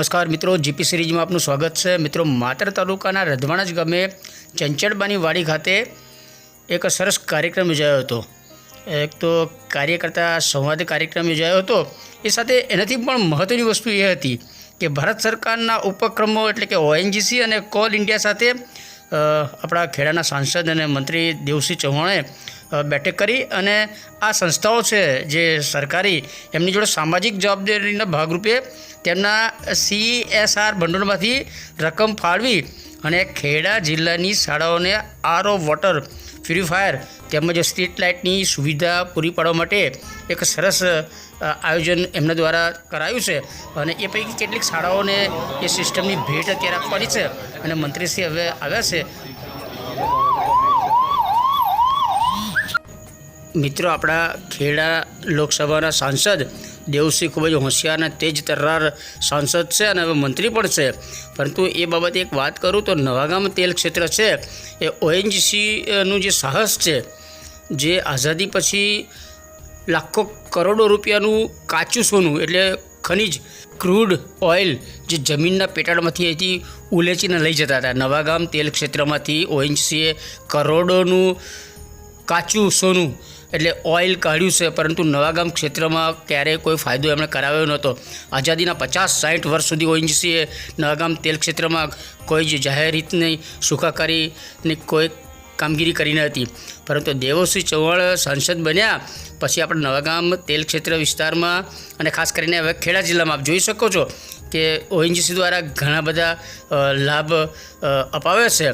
નમસ્કાર મિત્રો, જીપી સિરીઝમાં આપનું સ્વાગત છે। મિત્રો, માતર તાલુકાના રધવાણજ ગામે ચંચળબાની વાડી ખાતે એક સરસ કાર્યક્રમ યોજાયો હતો। એક તો કાર્યકર્તા સંવાદ કાર્યક્રમ યોજાયો હતો। એ સાથે એનાથી પણ મહત્ત્વની વસ્તુ એ હતી કે ભારત સરકારના ઉપક્રમો એટલે કે ઓએનજીસી અને કોલ ઇન્ડિયા સાથે આપણા ખેડાના સાંસદ અને મંત્રી દેવસિંહ ચૌહાણે બેઠક કરી અને આ સંસ્થાઓ છે જે સરકારી એમની જોડે સામાજિક જવાબદારીના ભાગરૂપે તેમના CSR ભંડોળમાંથી રકમ ફાળવી અને ખેડા જિલ્લાની શાળાઓને RO વોટર પ્યુરિફાયર તેમજ સ્ટ્રીટ લાઇટની સુવિધા પૂરી પાડવા માટે એક સરસ આયોજન એમના દ્વારા કરાયું છે અને એ પૈકી કેટલીક શાળાઓને એ સિસ્ટમની ભેટ અત્યારે આપવાની છે અને મંત્રીશ્રી હવે આવ્યા છે। મિત્રો, આપણા ખેડા લોકસભાના સાંસદ દેવસિંહ ખૂબ જ હોશિયાર અને તેજ તર્રાર સાંસદ છે અને હવે મંત્રી પણ છે, પરંતુ એ બાબતે એક વાત કરું તો નવાગામ તેલ ક્ષેત્ર છે એ ONGCનું જે સાહસ છે, જે આઝાદી પછી લાખો કરોડો રૂપિયાનું કાચું સોનું એટલે ખનિજ ક્રૂડ ઓઇલ જે જમીનના પેટાળમાંથી અહીંથી ઉલેચીને લઈ જતા હતા, નવાગામ તેલ ક્ષેત્રમાંથી ONGCએ કરોડોનું કાચું સોનું એટલે ઓઇલ કાઢ્યું છે, પરંતુ નવાગામ ક્ષેત્રમાં ક્યારેય કોઈ ફાયદો એમણે કરાવ્યો નહોતો। આઝાદીના 50-60 વર્ષ સુધી ONGCએ નવાગામ તેલ ક્ષેત્રમાં કોઈ જ જાહેર હિતની સુખાકારીની કોઈ કામગીરી કરી ન હતી, પરંતુ દેવસિંહ ચૌહાણ સાંસદ બન્યા પછી આપણે નવાગામ તેલ ક્ષેત્ર વિસ્તારમાં અને ખાસ કરીને હવે ખેડા જિલ્લામાં આપ જોઈ શકો છો કે ONGC દ્વારા ઘણા બધા લાભ અપાવે છે।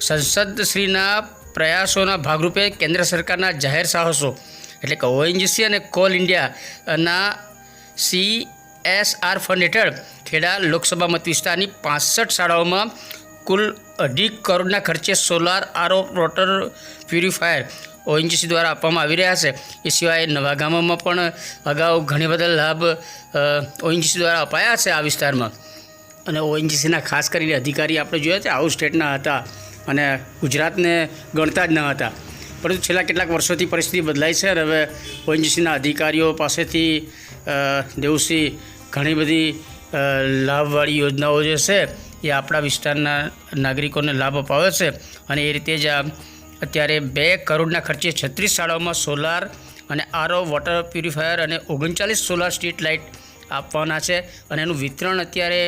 સંસદશ્રીના પ્રયાસોના ભાગરૂપે કેન્દ્ર સરકારના જાહેર સાહસો એટલે કે ONGC અને કોલ ઇન્ડિયાના CSR ફંડ હેઠળ ખેડા લોકસભા મત વિસ્તારની 65 શાળાઓમાં કુલ 2.5 કરોડના ખર્ચે solar RO water purifier ONGC દ્વારા આપવામાં આવી રહ્યા છે। એ સિવાય નવાગામમાં પણ અગાઉ ઘણી બધા લાભ ONGC દ્વારા અપાયા છે આ વિસ્તારમાં અને ONGCના ખાસ કરીને અધિકારી આપણે જોયા છે આઉટ સ્ટેટના હતા અને ગુજરાતને ગણતા જ ન હતા, પરંતુ છેલ્લા કેટલાક વર્ષોથી પરિસ્થિતિ બદલાઈ છે અને હવે ONGCના અધિકારીઓ પાસેથી દેવસિંહ ઘણી બધી લાભવાળી યોજનાઓ જે છે એ આપણા વિસ્તારના નાગરિકોને લાભ અપાવે છે અને એ રીતે જ અત્યારે 2 કરોડના ખર્ચે 36 શાળાઓમાં સોલાર અને RO વોટર પ્યુરિફાયર અને 39 સોલાર સ્ટ્રીટ લાઇટ આપવાના છે અને એનું વિતરણ અત્યારે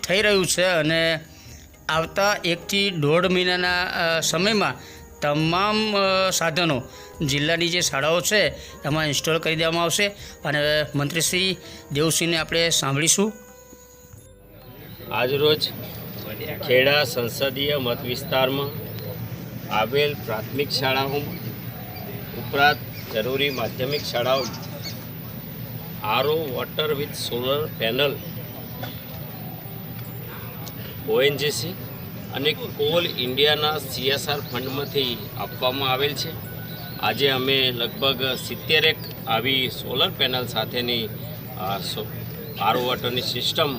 થઈ રહ્યું છે અને આવતા 1 થી 1.5 મહિનાના સમયમાં તમામ સાધનો જિલ્લાની જે શાળાઓ છે એમાં ઇન્સ્ટોલ કરી દેવામાં આવશે અને મંત્રી દેવસિંહને આપણે સાંભળીશું। આજરોજ ખેડા સંસદીય મત વિસ્તારમાં આવેલ પ્રાથમિક શાળાઓ ઉપરાંત જરૂરી માધ્યમિક શાળાઓ RO water with solar panel ONGC અને કોલ ઇન્ડિયાના CSR ફંડમાંથી આપવામાં આવેલ છે। આજે અમે લગભગ 70 આવી સોલર પેનલ સાથેની RO વોટરની સિસ્ટમ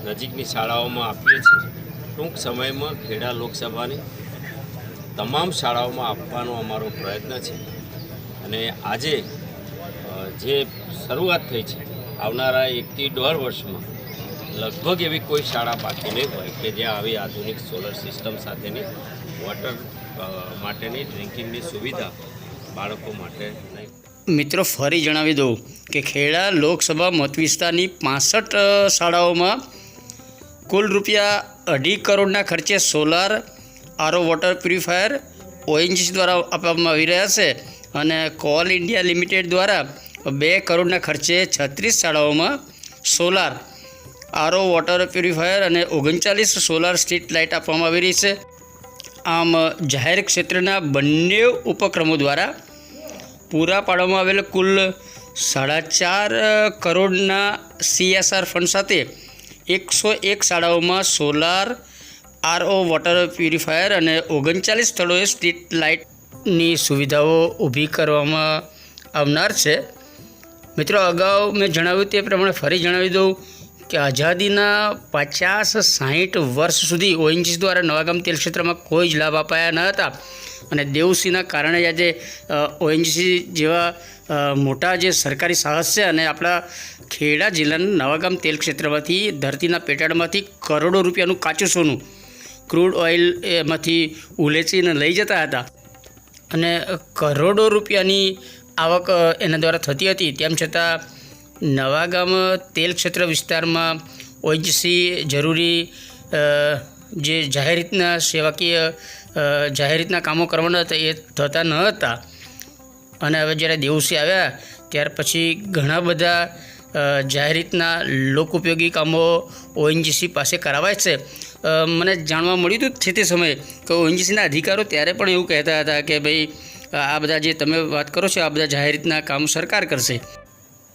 નજીકની શાળાઓમાં આપીએ છીએ। ટૂંક સમયમાં ખેડા લોકસભાની તમામ શાળાઓમાં આપવાનો અમારો પ્રયત્ન છે અને આજે જે શરૂઆત થઈ છે આવનારા 1 થી 1.5 વર્ષમાં લગભગ એવી કોઈ શાળા બાકી નહીં હોય કે જ્યાં આવી આધુનિક સોલર સિસ્ટમ સાથેની વોટર માટેની ડ્રિંકિંગની સુવિધા બાળકો માટે નહીં। મિત્રો, ફરી જણાવી દઉં કે ખેડા લોકસભા મત વિસ્તારની 65 શાળાઓમાં કુલ રૂપિયા 2.5 કરોડના ખર્ચે solar RO water purifier ONGC દ્વારા આપવામાં આવી રહ્યા છે અને કોલ ઇન્ડિયા લિમિટેડ દ્વારા 2 કરોડના ખર્ચે 36 શાળાઓમાં સોલાર RO વોટર પ્યુરિફાયર અને 39 સોલાર સ્ટ્રીટ લાઇટ આપવામાં આવી રહી છે। આમ જાહેર ક્ષેત્રના બંને ઉપક્રમો દ્વારા પૂરા પાડવામાં આવેલ કુલ 4.5 કરોડના CSR ફંડ સાથે 101 શાળાઓમાં સોલાર RO વોટર પ્યુરિફાયર અને 39 સ્થળોએ સ્ટ્રીટ લાઇટની સુવિધાઓ ઊભી કરવામાં આવનાર છે। મિત્રો, અગાઉ મેં જણાવ્યું તે પ્રમાણે ફરી જણાવી દઉં કે આઝાદીના 50-60 વર્ષ સુધી ONGC દ્વારા નવાગામ તેલ ક્ષેત્રમાં કોઈ જ લાભ અપાયા ન હતા અને દેવસિંહના કારણે આજે ONGC જેવા મોટા જે સરકારી સાહસ છે અને આપણા ખેડા જિલ્લાના નવાગામ તેલ ક્ષેત્રમાંથી ધરતીના પેટાળમાંથી કરોડો રૂપિયાનું કાચું સોનું ક્રૂડ ઓઇલ એમાંથી ઉલેચીને લઈ જતા હતા અને કરોડો રૂપિયાની આવક એના દ્વારા થતી હતી. તેમ છતાં નવાગામ તેલ ક્ષેત્ર વિસ્તારમાં ઓએનજીસી જરૂરી જે જાહેર રીતના સેવાકીય જાહેર રીતના કામો કરવાના હતા એ થતા ન હતા. અને હવે જ્યારે દેવસી આવ્યા ત્યાર પછી ઘણા બધા જાહેર રીતના લોકોપયોગી કામો ઓએનજીસી પાસે કરાવાય છે. મને જાણવા મળ્યું હતું છે તે સમયે કે ઓએનજીસીના અધિકારો ત્યારે પણ એવું કહેતા હતા કે ભાઈ આ બધા જે તમે વાત કરો છો આ બધા જાહેર રીતના કામ સરકાર કરશે.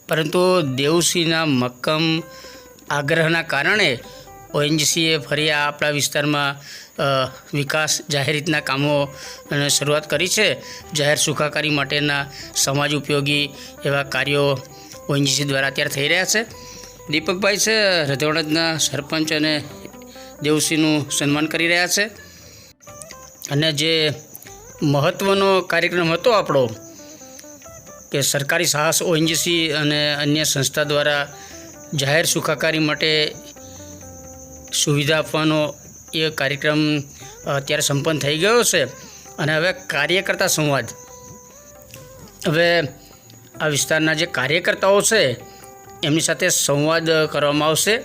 પરંતુ દેવસિંહના મક્કમ આગ્રહના કારણે ઓએનજીસીએ ફરી આપણા વિસ્તારમાં વિકાસ જાહેર રીતના કામો શરૂઆત કરી છે. જાહેર સુખાકારી માટેના સમાજ ઉપયોગી એવા કાર્યો ઓએનજીસી દ્વારા અત્યારે થઈ રહ્યા છે. દીપકભાઈ છે રધવણજના સરપંચ અને દેવસિંહનું સન્માન કરી રહ્યા છે. અને જે મહત્ત્વનો કાર્યક્રમ હતો આપણો કે સરકારી સાહસ ઓએનજીસી અને અન્ય સંસ્થા દ્વારા જાહેર સુખાકારી માટે સુવિધા આપવાનો એ કાર્યક્રમ અત્યારે સંપન્ન થઈ ગયો છે. અને હવે કાર્યકર્તા સંવાદ, હવે આ વિસ્તારના જે કાર્યકર્તાઓ છે એમની સાથે સંવાદ કરવામાં આવશે.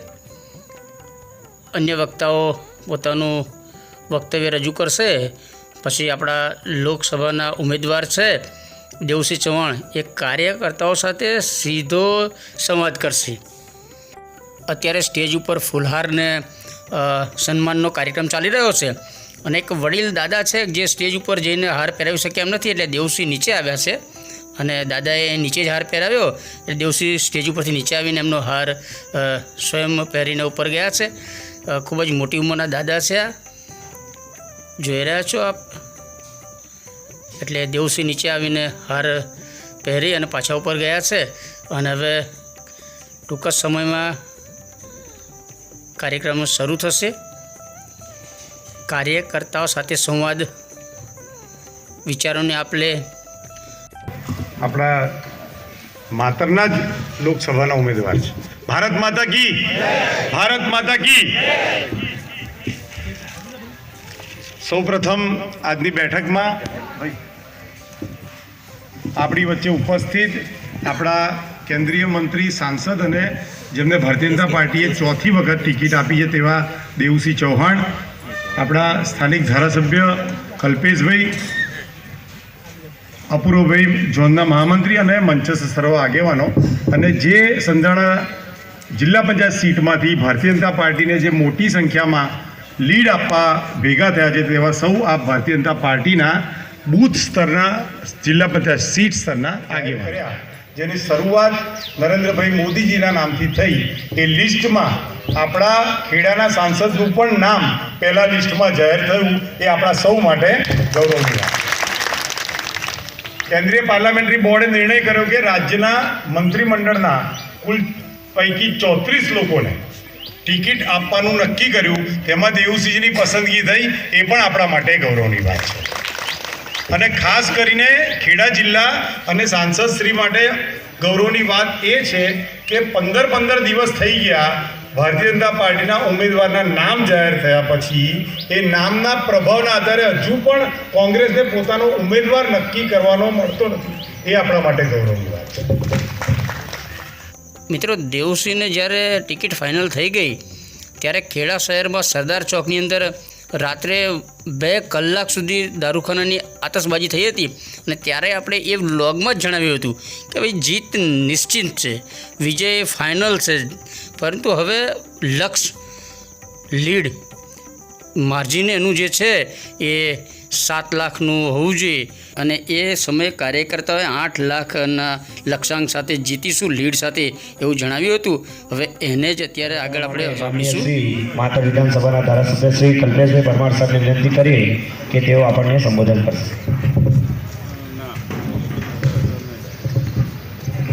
અન્ય વક્તાઓ પોતાનું વક્તવ્ય રજૂ કરશે. પછી આપણા લોકસભાના ઉમેદવાર છે દેવસિંહ ચૌહાણ એ કાર્યકર્તાઓ સાથે સીધો સંવાદ કરશે. અત્યારે સ્ટેજ ઉપર ફૂલહારને સન્માનનો કાર્યક્રમ ચાલી રહ્યો છે અને એક વડીલ દાદા છે જે સ્ટેજ ઉપર જઈને હાર પહેરાવી શકે એમ નથી એટલે દેવસિંહ નીચે આવ્યા છે અને દાદાએ નીચે જ હાર પહેરાવ્યો એટલે દેવસિંહ સ્ટેજ ઉપરથી નીચે આવીને એમનો હાર સ્વયં પહેરીને ઉપર ગયા છે. ખૂબ જ મોટી ઉંમરના દાદા છે આ જોઈ રહ્યા છો આપ. એટલે દેવસિંહ નીચે આવીને હાર પહેરી અને પાછા ઉપર ગયા છે અને હવે ટૂંક જ સમયમાં કાર્યક્રમ શરૂ થશે. કાર્યકર્તાઓ સાથે સંવાદ, વિચારોને આપલે. આપણા માતરના જ લોકસભાના ઉમેદવાર છે. ભારત માતા કી, ભારત માતા કી. સૌપ્રથમ આજની બેઠકમાં આપણી વચ્ચે ઉપસ્થિત આપણા કેન્દ્રીય મંત્રી, સાંસદ અને જેમને ભારતીય જનતા પાર્ટીએ ચોથી વખત ટિકિટ આપી છે તેવા દેવસિંહ ચૌહાણ, આપણા સ્થાનિક ધારાસભ્ય કલ્પેશભાઈ, અપૂર્વભાઈ ઝોનના મહામંત્રી અને મંચસ્થ સર્વ આગેવાનો, અને જે સંધાણા જિલ્લા પંચાયત સીટમાંથી ભારતીય જનતા પાર્ટીને જે મોટી સંખ્યામાં લીડ આપવા ભેગા થયા છે તેવા સૌ આ ભારતીય જનતા પાર્ટીના બૂથ સ્તરના જિલ્લા પંચાયત સીટ સ્તરના આગેવાનો, જેની શરૂઆત નરેન્દ્રભાઈ મોદીજીના નામથી થઈ. એ લિસ્ટમાં આપણા ખેડાના સાંસદનું પણ નામ પહેલા લિસ્ટમાં જાહેર થયું એ આપણા સૌ માટે ગૌરવની વાત. કેન્દ્રીય પાર્લામેન્ટરી બોર્ડે નિર્ણય કર્યો કે રાજ્યના મંત્રીમંડળના કુલ પૈકી 34 લોકોને ટિકિટ આપવાનું નક્કી કર્યું. તેમાં દેવસિંહની પસંદગી થઈ એ પણ આપણા માટે ગૌરવની વાત છે. અને ખાસ કરીને ખેડા જિલ્લા અને સાંસદ શ્રી માટે ગૌરવની વાત એ છે કે 15 દિવસ થઈ ગયા ભારતીય જનતા પાર્ટીના ઉમેદવારના નામ જાહેર થયા પછી એ નામના પ્રભાવના આધારે હજુ પણ કોંગ્રેસને પોતાનો ઉમેદવાર નક્કી કરવાનો મળતો નથી. એ આપણા માટે ગૌરવની વાત છે. મિત્રો, દેવસિંહને જ્યારે ટિકિટ ફાઇનલ થઈ ગઈ ત્યારે ખેડા શહેરમાં સરદાર ચોકની અંદર રાત્રે 2 કલાક સુધી દારૂખાનાની આતશબાજી થઈ હતી. અને ત્યારે આપણે એ વ્લોગમાં જ જણાવ્યું હતું કે ભાઈ જીત નિશ્ચિત છે, વિજય ફાઇનલ છે. પરંતુ હવે લક્ષ લીડ માર્જિન એનું જે છે એ 7 લાખનું હોવું જોઈએ અને એ સમયે કાર્યકર્તાઓએ 8 લાખના લક્ષ્યાંક સાથે જીતીશું લીડ સાથે એવું જણાવ્યું હતું. હવે એને જ અત્યારે આગળ આપણે સાંભળીશું. માતા વિધાનસભાના ધારાસભ્ય શ્રી કલ્પેશભાઈ પરમાર સાહેબને વિનંતી કરી કે તેઓ આપણને સંબોધન કરશે.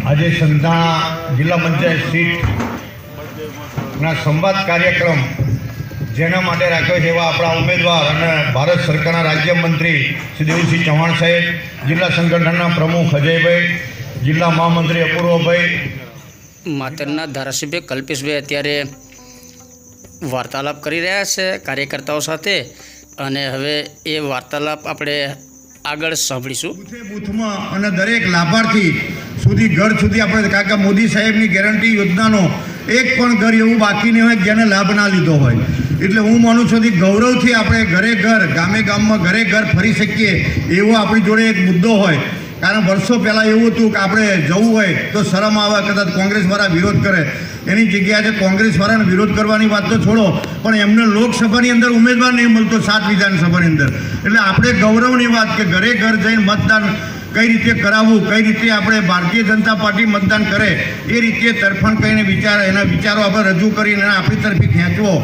આજે સંધાણા જિલ્લા પંચાયત સીટના સંવાદ કાર્યક્રમ જેના માટે રાખ્યો છે એવા આપણા ઉમેદવાર અને ભારત સરકારના રાજ્યમંત્રી શ્રી દેવસિંહ ચૌહાણ સાહેબ, જિલ્લા સંગઠનના પ્રમુખ અજયભાઈ, જિલ્લા મહામંત્રી અપૂર્વભાઈ, માતરના ધારાસભ્ય કલ્પેશભાઈ અત્યારે વાર્તાલાપ કરી રહ્યા છે કાર્યકર્તાઓ સાથે, અને હવે એ વાર્તાલાપ આપણે આગળ સાંભળીશું. બૂથમાં અને દરેક લાભાર્થી સુધી ઘર સુધી આપણે, કારણ કે મોદી સાહેબની ગેરંટી યોજનાનો એક પણ ઘર એવું બાકી નહીં હોય જેને લાભ ના લીધો હોય. એટલે હું માનું છું કે ગૌરવથી આપણે ઘરે ઘર, ગામે ગામમાં ઘરે ઘર ફરી શકીએ એવો આપણી જોડે એક મુદ્દો હોય. કારણ વર્ષો પહેલાં એવું હતું કે આપણે જવું હોય તો શરમ આવે, કદાચ કોંગ્રેસવાળા વિરોધ કરે. એની જગ્યાએ કોંગ્રેસવાળાને વિરોધ કરવાની વાત તો છોડો, પણ એમને લોકસભાની અંદર ઉમેદવાર નહીં મળતો 7 વિધાનસભાની અંદર. એટલે આપણે ગૌરવની વાત કે ઘરે ઘર જઈને મતદાન કઈ રીતે કરાવવું, કઈ રીતે આપણે ભારતીય જનતા પાર્ટી મતદાન કરે એ રીતે તરફણ કહીને એના વિચારો આપણે રજૂ કરીને આપણી તરફી ખેંચવો.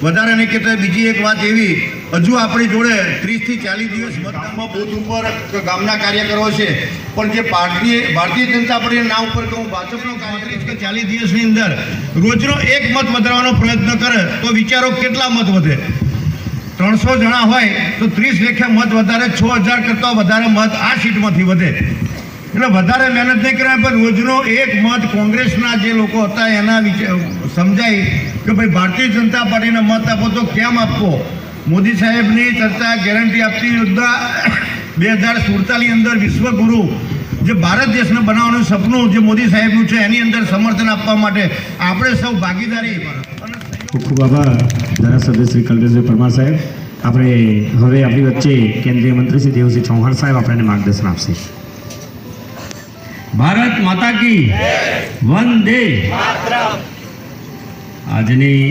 વધારે નહીં કહેતા બીજી એક વાત એવી, હજુ આપણી જોડે 30 થી 40 દિવસ મતદાનમાં બૂથ ઉપર ગામના કાર્યકરો છે, પણ જે ભારતીય જનતા પાર્ટીના નામ ઉપર કહું ભાજપનો 30 કે 40 દિવસની અંદર રોજનો એક મત વધારવાનો પ્રયત્ન કરે તો વિચારો કેટલા મત વધે. 300 જણા હોય તો 30 લેખે મત વધારે, 6000 કરતાં વધારે મત આ સીટમાંથી વધે. એટલે વધારે મહેનત નહીં કરવા, પણ રોજનો એક મત કોંગ્રેસના જે લોકો હતા એના સમજાય કે ભાઈ ભારતીય જનતા પાર્ટીને મત આપો તો કેમ આપવો. મોદી સાહેબની ચર્ચા ગેરંટી આપતી યોજના 2047 અંદર વિશ્વગુરુ જે ભારત દેશને બનાવવાનું સપનું જે મોદી સાહેબનું છે એની અંદર સમર્થન આપવા માટે આપણે સૌ ભાગીદારી. ખૂબ ખૂબ આભાર ધારાસભ્ય શ્રી કલ્પેશભાઈ પરમાર સાહેબ. આપણે હવે આપણી વચ્ચે કેન્દ્રીય મંત્રી શ્રી દેવસિંહ ચૌહાણ સાહેબ આપણને માર્ગદર્શન આપશે. ભારત માતા કી વંદે. આજની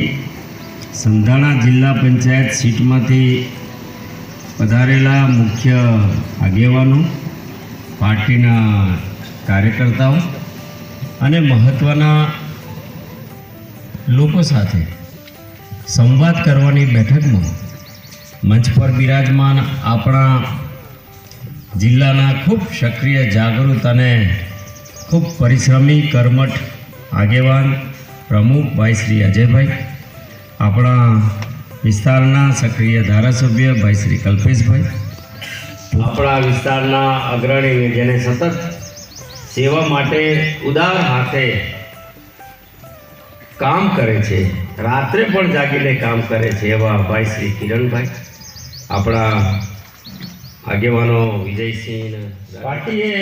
સંધાણા જિલ્લા પંચાયત સીટમાંથી પધારેલા મુખ્ય આગેવાનો, પાર્ટીના કાર્યકર્તાઓ અને મહત્ત્વના લોકો સાથે સંવાદ કરવાની બેઠકમાં મંચ પર બિરાજમાન આપણા જિલ્લાના ખૂબ સક્રિય, જાગૃત અને ખૂબ પરિશ્રમી કર્મઠ આગેવાન પ્રમુખ ભાઈ શ્રી અજયભાઈ, આપણા વિસ્તારના સક્રિય ધારાસભ્ય ભાઈ શ્રી કલ્પેશભાઈ, આપણા વિસ્તારના અગ્રણી જેને સતત સેવા માટે ઉદાર હાથે કામ કરે છે, રાત્રે પણ જાગીને કામ કરે છે એવા ભાઈ શ્રી કિરણભાઈ, આપણા આગેવાનો વિજયસિંહ. પાર્ટીએ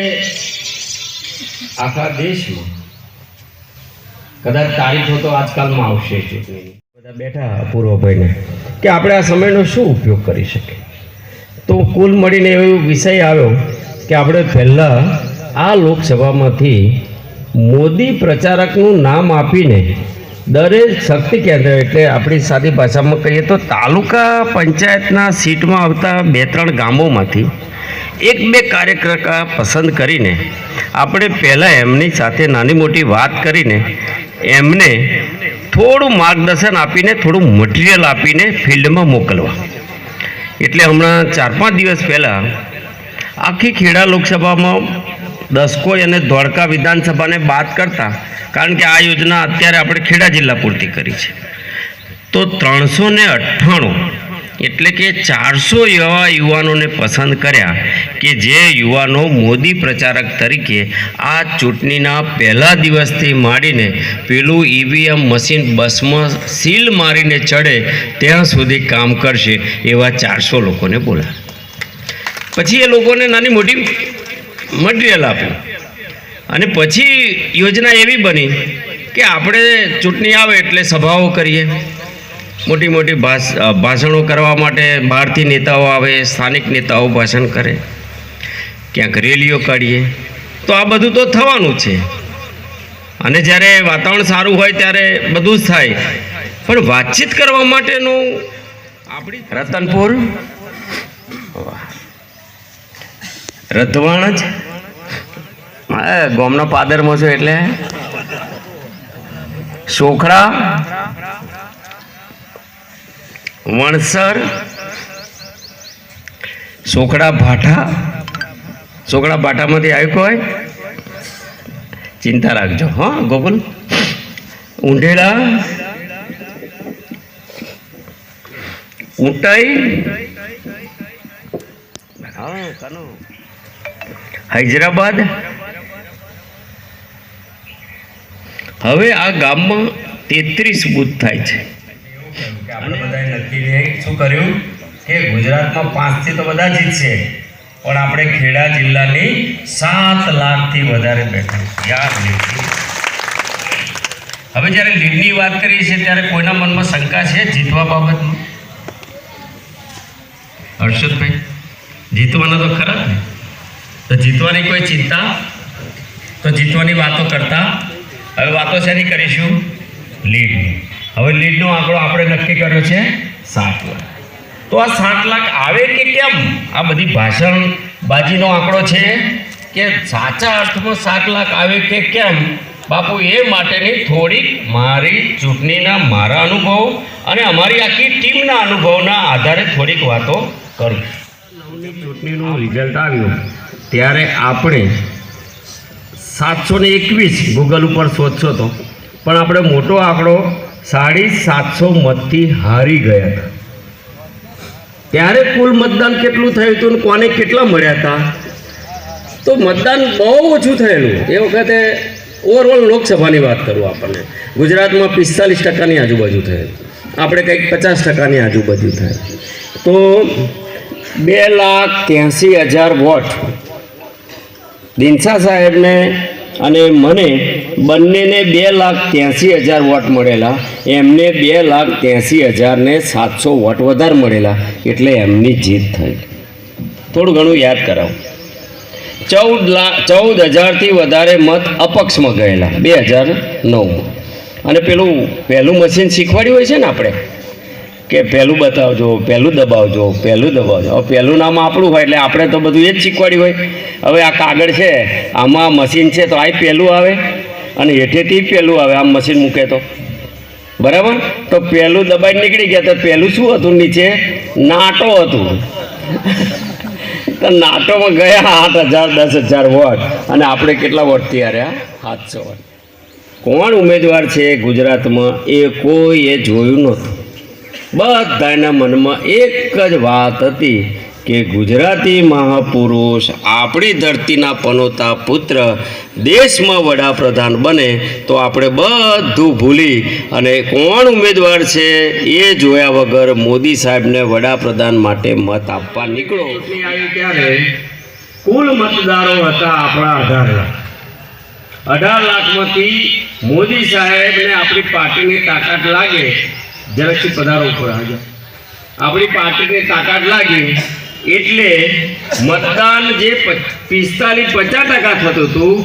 આખા દેશમાં કદાચ તારીખો તો આજકાલમાં આવશે ચૂંટણીની, બધા બેઠા અપૂર્વભાઈને કે આપણે આ સમયનો શું ઉપયોગ કરી શકીએ. તો કુલ મળીને એવો વિષય આવ્યો કે આપણે પહેલાં આ લોકસભામાંથી મોદી પ્રચારકનું નામ આપીને દરેક શક્તિ કેન્દ્ર, એટલે આપણી સાદી ભાષામાં કહીએ તો તાલુકા પંચાયતના સીટમાં આવતા 2-3 ગામોમાંથી 1-2 કાર્યકર્તા પસંદ કરીને આપણે પહેલાં એમની સાથે નાની મોટી વાત કરીને એમને થોડું માર્ગદર્શન આપીને, થોડું મટીરિયલ આપીને ફિલ્ડમાં મોકલવા. એટલે હમણાં 4-5 દિવસ પહેલાં આખી ખેડા લોકસભામાં દસકોઈ અને ધોળકા વિધાનસભાને બાદ કરતાં, કારણ કે આ યોજના અત્યારે આપણે ખેડા જિલ્લા પૂરતી કરી છે, તો 398 એટલે કે 400 એવા યુવાનોને પસંદ કર્યા કે જે યુવાનો મોદી પ્રચારક તરીકે આ ચૂંટણીના પહેલા દિવસથી માંડીને પેલું ઈવીએમ મશીન બસમાં સીલ મારીને ચડે ત્યાં સુધી કામ કરશે એવા 400 લોકોને બોલાવ્યા. પછી એ લોકોને નાની મોટી મટીરિયલ આપ્યું અને પછી યોજના એવી બની કે આપણે ચૂંટણી આવે એટલે સભાઓ કરીએ, મોટી મોટી ભાષણો કરવા માટે બહારથી નેતાઓ આવે, સ્થાનિક નેતાઓ ભાષણ કરે, ક્યાંક રેલીઓ કાઢીએ. તો આ બધું તો થવાનું છે અને જ્યારે વાતાવરણ સારું હોય ત્યારે બધું જ થાય, પણ વાતચીત કરવા માટેનું આપણી રતનપુર, રતવાણ જ ગામનો પાદરમાં છું એટલે સોખડા, વણસર, સોખડા ભાઠા. સોખડા ભાઠામાંથી આવ્યું કોઈ ચિંતા રાખજો. હા ગોકુલ. ઊંઢેડા, ઊંટાઈ, હૈદરાબાદ, હવે આ ગામમાં 33 બૂથ થાય છે. આપણે બધાએ નક્કી શું કર્યું કે ગુજરાતમાં 5 થી તો બધા જીતશે, પણ આપણે ખેડા જિલ્લાની 7 લાખથી વધારે બેઠક યાદ લીધી. હવે જ્યારે લીડની વાત કરીએ છીએ ત્યારે કોઈના મનમાં શંકા છે જીતવા બાબતમાં? હર્ષદભાઈ, જીતવાના તો ખરા જ ને, તો જીતવાની કોઈ ચિંતા? તો જીતવાની વાતો કરતા હવે વાતો શેની કરીશું? લીડની. હવે લીડનો આંકડો આપણે નક્કી કર્યો છે 7 લાખ. તો આ 7 લાખ આવે કે કેમ? આ બધી ભાષણબાજીનો આંકડો છે કે સાચા અર્થમાં 7 લાખ આવે કે કેમ? બાપુ, એ માટેની થોડીક મારી ચૂંટણીના મારા અનુભવ અને અમારી આખી ટીમના અનુભવના આધારે થોડીક વાતો કરું. ચૂંટણીનું રિઝલ્ટ આવ્યું ત્યારે આપણે 721 ગૂગલ ઉપર શોધશો તો, પણ આપણે મોટો આંકડો 750 મતથી હારી ગયા હતા. ત્યારે કુલ મતદાન કેટલું થયું હતું અને કોને કેટલા મળ્યા હતા? તો મતદાન બહુ ઓછું થયેલું. એ વખતે ઓવરઓલ લોકસભાની વાત કરું, આપણને ગુજરાતમાં 45% આજુબાજુ થયેલું, આપણે કંઈક 50% આજુબાજુ થાય. તો 2,83,000 વોટ દિનસા સાહેબને અને મને બંનેને 2,83,000 વોટ મળેલા. એમને 2,83,700 વોટ વધારે મળેલા, એટલે એમની જીત થઈ. થોડું ઘણું યાદ કરાવું. 14,000થી વધારે મત અપક્ષમાં ગયેલા 2009માં. અને પહેલું મશીન શીખવાડ્યું હોય છે ને આપણે કે પહેલું બતાવજો, પહેલું દબાવજો, પહેલું દબાવજો. હવે પહેલું નામ આપણું હોય એટલે આપણે તો બધું એ જ શીખવાડ્યું હોય. હવે આ કાગળ છે, આમાં મશીન છે તો આ પહેલું આવે અને હેઠેથી પહેલું આવે. આમ મશીન મૂકે તો બરાબર. તો પહેલું દબાઈ નીકળી ગયા તો પહેલું શું હતું? નીચે નાટો હતું. તો નાટોમાં ગયા 8,000 10,000 વોટ, અને આપણે કેટલા વોટથી હાર્યા? 700 વોટ. કોણ ઉમેદવાર છે ગુજરાતમાં એ કોઈએ જોયું નહોતું. બધાના મનમાં એક જ વાત હતી કે ગુજરાતી મહાપુરુષ આપણી ધરતીના પનોતા પુત્ર દેશમાં વડાપ્રધાન બને તો આપણે બધું ભૂલી અને કોણ ઉમેદવાર છે એ જોયા વગર મોદી સાહેબને વડાપ્રધાન માટે મત આપવા નીકળો. ત્યારે કુલ મતદારો હતા આપણા 18 લાખ. 18 લાખમાંથી મોદી સાહેબને આપણી પાર્ટીની તાકાત લાગે, જરાકથી પધારો ઉપર હાજર, આપણી પાર્ટીની તાકાત લાગી એટલે મતદાન જે 45-50% થતું હતું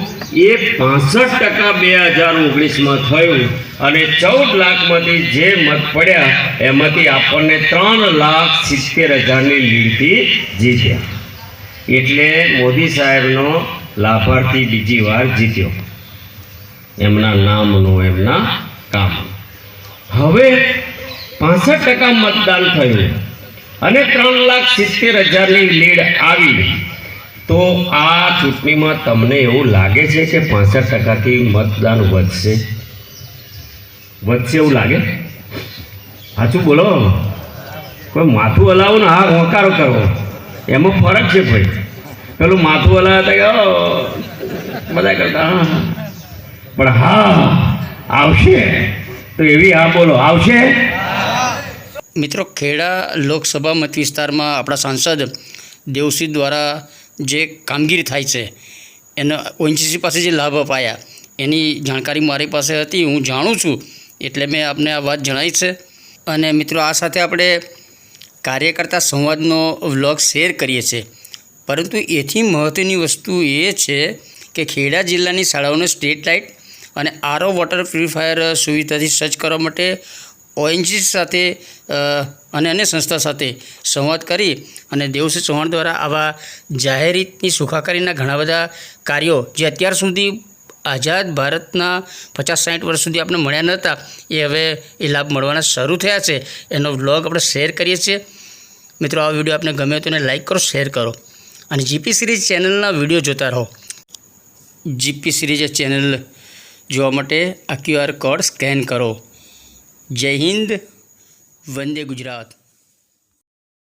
એ 65% 2019માં થયું, અને 14 લાખમાંથી જે મત પડ્યા એમાંથી આપણને 3,70,000ની લીડથી જીત્યા. એટલે મોદી સાહેબનો લાભાર્થી બીજી વાર જીત્યો, એમના નામનો, એમના કામનો. હવે 65% મતદાન થયું અને 3,70,000ની લીડ આવી. તો આ ચૂંટણીમાં તમને એવું લાગે છે કે 65%થી મતદાન વધશે એવું લાગે? સાચું બોલો. કોઈ માથું હલાવો ને હા હોકારો કરવો, એમાં ફરક છે ભાઈ. પેલું માથું હલાવતા કે બધા કરતા હા, પણ હા આવશે તો એવી હા બોલો, આવશે. મિત્રો, ખેડા લોકસભા મત વિસ્તારમાં આપણા સાંસદ દેવસિંહ દ્વારા જે કામગીરી થાય છે એના ઓએનજીસી પાસે જે લાભ અપાયા એની જાણકારી મારી પાસે હતી. હું જાણું છું એટલે મેં આપને આ વાત જણાવી છે. અને મિત્રો, આ સાથે આપણે કાર્યકર્તા સંવાદનો વ્લોગ શેર કરીએ છીએ, પરંતુ એથી મહત્ત્વની વસ્તુ એ છે કે ખેડા જિલ્લાની શાળાઓને સ્ટ્રીટ લાઇટ અને આરઓ વોટર પ્યુરિફાયર સુવિધાથી સજ્જ કરવા માટે ઓએનજીસી સાથે અને અન્ય સંસ્થા સાથે સંવાદ કરી અને દેવસિંહ ચૌહાણ દ્વારા આવા જાહેરિતની સુખાકારીના ઘણા બધા કાર્યો જે અત્યાર સુધી આઝાદ ભારતના 50-60 વર્ષ સુધી આપણે મળ્યા નહોતા એ હવે એ લાભ મળવાના શરૂ થયા છે. એનો વ્લોગ આપણે શેર કરીએ છીએ. મિત્રો, આ વિડીયો આપને ગમે તો એને લાઇક કરો, શેર કરો અને જીપી સિરીઝ ચેનલના વિડીયો જોતા રહો. જીપી સિરીઝ ચેનલ જોવા માટે આ QR કોડ સ્કેન કરો. જય હિન્દ, વંદે ગુજરાત.